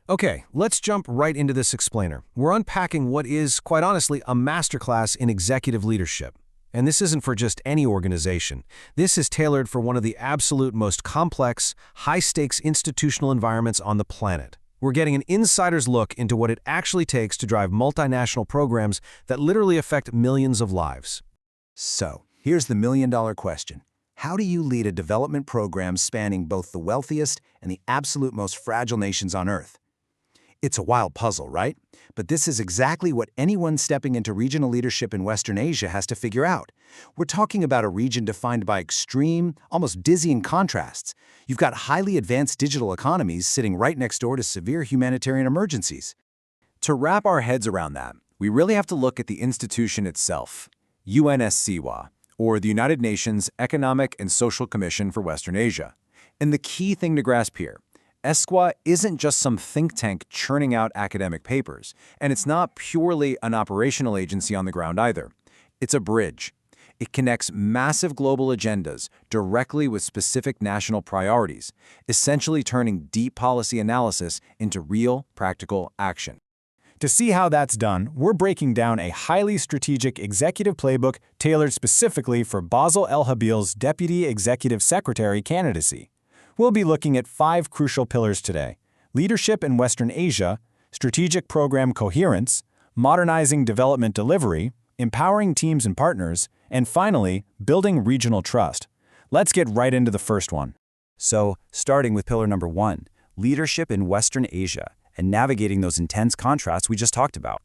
Okay, let's jump right into this explainer. We're unpacking what is, quite honestly, a masterclass in executive leadership. And this isn't for just any organization. This is tailored for one of the absolute most complex, high-stakes institutional environments on the planet. We're getting an insider's look into what it actually takes to drive multinational programs that literally affect millions of lives. So, here's the million-dollar question. How do you lead a development program spanning both the wealthiest and the absolute most fragile nations on Earth? It's a wild puzzle, right? But this is exactly what anyone stepping into regional leadership in Western Asia has to figure out. We're talking about a region defined by extreme, almost dizzying contrasts. You've got highly advanced digital economies sitting right next door to severe humanitarian emergencies. To wrap our heads around that, we really have to look at the institution itself, UNSCWA, or the United Nations Economic and Social Commission for Western Asia. And the key thing to grasp here, ESCWA isn't just some think tank churning out academic papers, and it's not purely an operational agency on the ground either. It's a bridge. It connects massive global agendas directly with specific national priorities, essentially turning deep policy analysis into real, practical action. To see how that's done, we're breaking down a highly strategic executive playbook tailored specifically for Basel El-Habil's Deputy Executive Secretary candidacy. We'll be looking at 5 crucial pillars today: leadership in Western Asia, strategic program coherence, modernizing development delivery, empowering teams and partners, and finally, building regional trust. Let's get right into the first one. So, starting with pillar number 1, leadership in Western Asia, and navigating those intense contrasts we just talked about.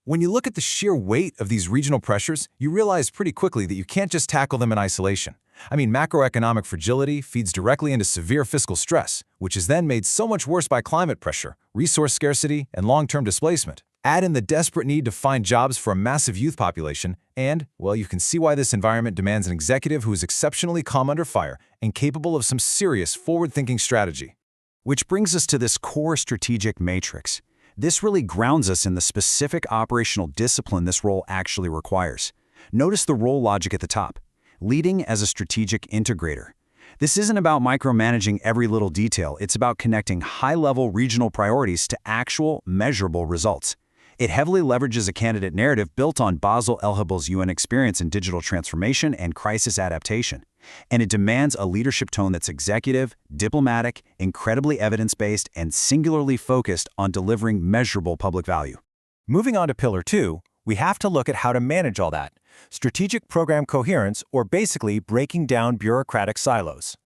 When you look at the sheer weight of these regional pressures, you realize pretty quickly that you can't just tackle them in isolation. Macroeconomic fragility feeds directly into severe fiscal stress, which is then made so much worse by climate pressure, resource scarcity, and long-term displacement. Add in the desperate need to find jobs for a massive youth population, and, well, you can see why this environment demands an executive who is exceptionally calm under fire and capable of some serious forward-thinking strategy. Which brings us to this core strategic matrix. This really grounds us in the specific operational discipline this role actually requires. Notice the role logic at the top. Leading as a strategic integrator. This isn't about micromanaging every little detail, it's about connecting high-level regional priorities to actual, measurable results. It heavily leverages a candidate narrative built on Basel El-Habil's UN experience in digital transformation and crisis adaptation. And it demands a leadership tone that's executive, diplomatic, incredibly evidence-based, and singularly focused on delivering measurable public value. Moving on to pillar 2, we have to look at how to manage all that. Strategic program coherence, or basically breaking down bureaucratic silos.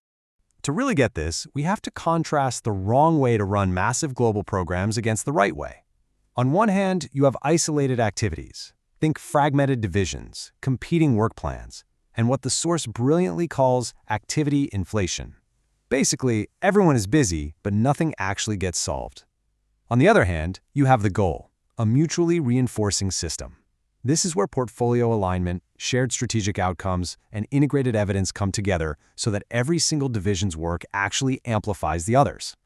To really get this, we have to contrast the wrong way to run massive global programs against the right way. On one hand, you have isolated activities. Think fragmented divisions, competing work plans, and what the source brilliantly calls activity inflation. Basically, everyone is busy, but nothing actually gets solved. On the other hand, you have the goal, a mutually reinforcing system. This is where portfolio alignment, shared strategic outcomes, and integrated evidence come together so that every single division's work actually amplifies the others.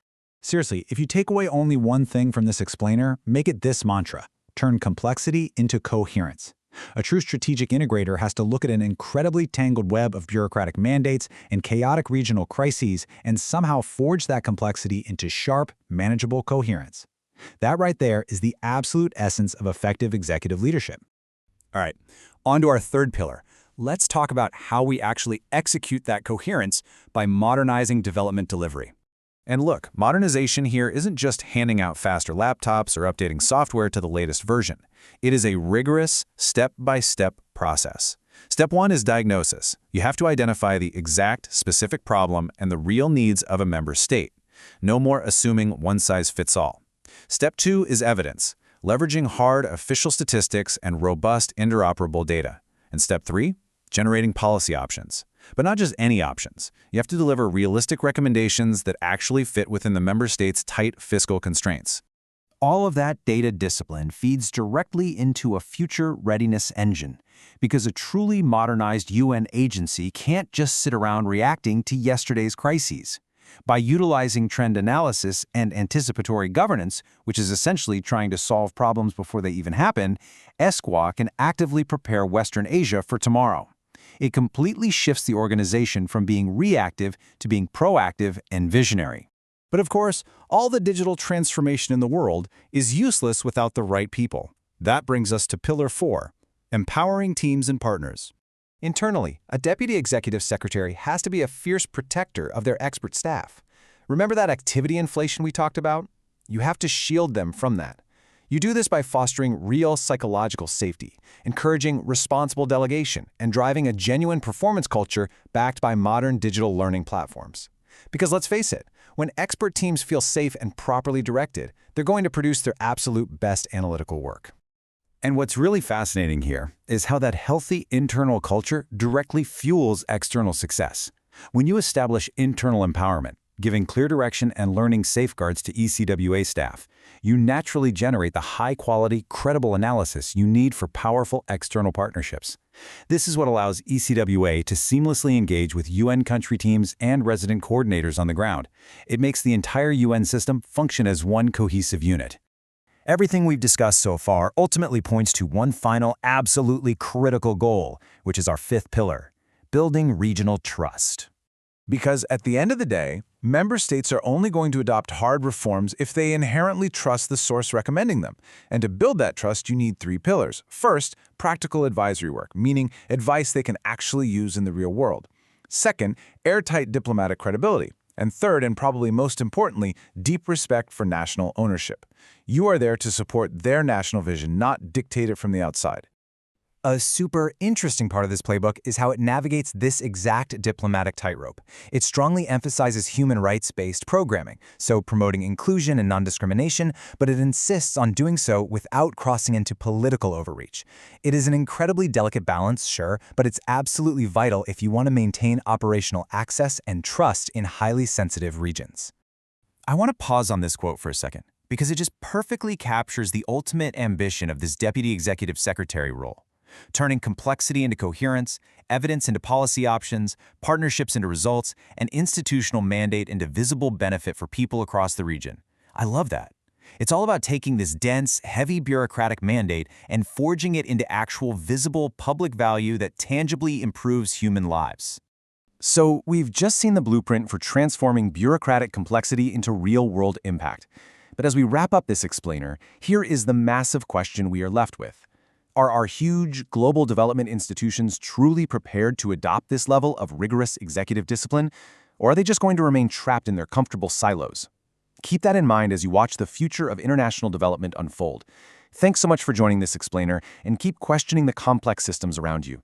Seriously, if you take away only one thing from this explainer, make it this mantra: turn complexity into coherence. A true strategic integrator has to look at an incredibly tangled web of bureaucratic mandates and chaotic regional crises and somehow forge that complexity into sharp, manageable coherence. That right there is the absolute essence of effective executive leadership. All right, on to our third pillar. Let's talk about how we actually execute that coherence by modernizing development delivery. And look, modernization here isn't just handing out faster laptops or updating software to the latest version. It is a rigorous, step-by-step process. Step 1 is diagnosis. You have to identify the exact, specific problem and the real needs of a member state. No more assuming one size fits all. Step 2 is evidence, leveraging hard official statistics and robust interoperable data. And step 3, generating policy options. But not just any options. You have to deliver realistic recommendations that actually fit within the member state's tight fiscal constraints. All of that data discipline feeds directly into a future readiness engine, because a truly modernized UN agency can't just sit around reacting to yesterday's crises. By utilizing trend analysis and anticipatory governance, which is essentially trying to solve problems before they even happen, ESCWA can actively prepare Western Asia for tomorrow. It completely shifts the organization from being reactive to being proactive and visionary. But of course, all the digital transformation in the world is useless without the right people. That brings us to Pillar 4, empowering teams and partners. Internally, a deputy executive secretary has to be a fierce protector of their expert staff. Remember that activity inflation we talked about? You have to shield them from that. You do this by fostering real psychological safety, encouraging responsible delegation, and driving a genuine performance culture backed by modern digital learning platforms. Because let's face it, when expert teams feel safe and properly directed, they're going to produce their absolute best analytical work. And what's really fascinating here is how that healthy internal culture directly fuels external success. When you establish internal empowerment, giving clear direction and learning safeguards to ECWA staff, you naturally generate the high-quality, credible analysis you need for powerful external partnerships. This is what allows ECWA to seamlessly engage with UN country teams and resident coordinators on the ground. It makes the entire UN system function as one cohesive unit. Everything we've discussed so far ultimately points to one final, absolutely critical goal, which is our fifth pillar: building regional trust. Because at the end of the day, member states are only going to adopt hard reforms if they inherently trust the source recommending them. And to build that trust, you need three pillars. First, practical advisory work, meaning advice they can actually use in the real world. Second, airtight diplomatic credibility. And third, and probably most importantly, deep respect for national ownership. You are there to support their national vision, not dictate it from the outside. A super interesting part of this playbook is how it navigates this exact diplomatic tightrope. It strongly emphasizes human rights-based programming, so promoting inclusion and non-discrimination, but it insists on doing so without crossing into political overreach. It is an incredibly delicate balance, sure, but it's absolutely vital if you want to maintain operational access and trust in highly sensitive regions. I want to pause on this quote for a second, because it just perfectly captures the ultimate ambition of this Deputy Executive Secretary role. Turning complexity into coherence, evidence into policy options, partnerships into results, and institutional mandate into visible benefit for people across the region. I love that. It's all about taking this dense, heavy bureaucratic mandate and forging it into actual visible public value that tangibly improves human lives. So we've just seen the blueprint for transforming bureaucratic complexity into real-world impact. But as we wrap up this explainer, here is the massive question we are left with. Are our huge global development institutions truly prepared to adopt this level of rigorous executive discipline, or are they just going to remain trapped in their comfortable silos? Keep that in mind as you watch the future of international development unfold. Thanks so much for joining this explainer, and keep questioning the complex systems around you.